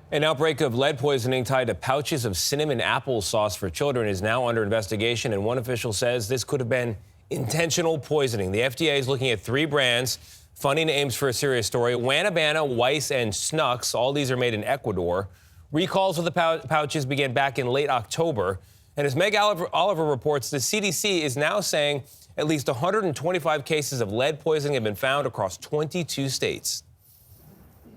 An outbreak of lead poisoning tied to pouches of cinnamon applesauce for children is now under investigation, and one official says this could have been intentional poisoning. The FDA is looking at 3 brands. Funny names for a serious story: Wanabana, Weiss, and Snux. All these are made in Ecuador. Recalls of the pouches began back in late October. And as Meg Oliver reports, the CDC is now saying at least 125 cases of lead poisoning have been found across 22 states.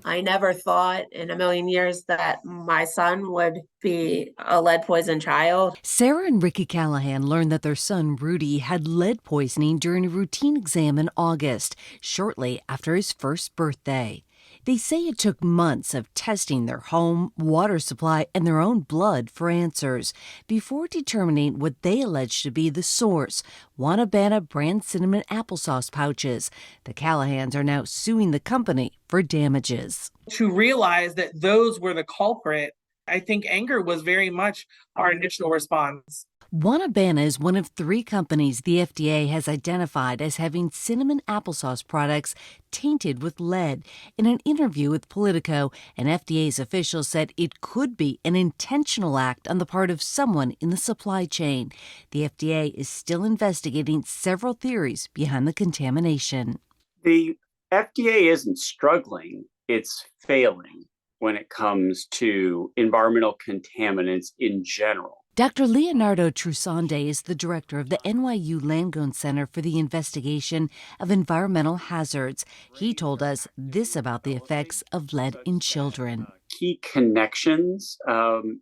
I never thought in a million years that my son would be a lead poisoned child. Sarah and Ricky Callahan learned that their son Rudy had lead poisoning during a routine exam in August, shortly after his first birthday. They say it took months of testing their home, water supply, and their own blood for answers before determining what they alleged to be the source: Wanabana brand cinnamon applesauce pouches. The Callahans are now suing the company for damages. To realize that those were the culprit, I think anger was very much our initial response. Wanabana is one of 3 companies the FDA has identified as having cinnamon applesauce products tainted with lead. In an interview with Politico, an FDA's official said it could be an intentional act on the part of someone in the supply chain. The FDA is still investigating several theories behind the contamination. The FDA isn't struggling, it's failing when it comes to environmental contaminants in general. Dr. Leonardo Trusande is the director of the NYU Langone Center for the Investigation of Environmental Hazards. He told us this about the effects of lead in children. Key connections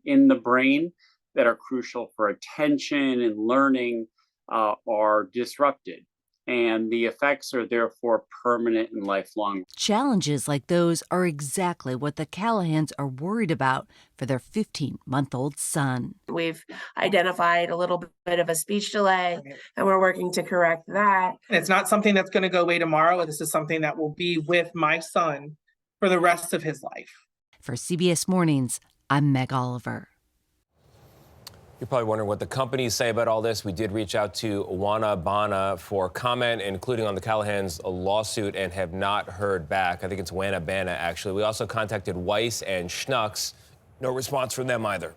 in the brain that are crucial for attention and learning are disrupted, and the effects are therefore permanent and lifelong. Challenges like those are exactly what the Callahans are worried about for their 15-month-old son. We've identified a little bit of a speech delay, and we're working to correct that. It's not something that's going to go away tomorrow. This is something that will be with my son for the rest of his life. For CBS Mornings, I'm Meg Oliver. You're probably wondering what the companies say about all this. We did reach out to Wanabana for comment, including on the Callahans' lawsuit, and have not heard back. I think it's Wanabana, actually. We also contacted Weiss and Snux. No response from them either.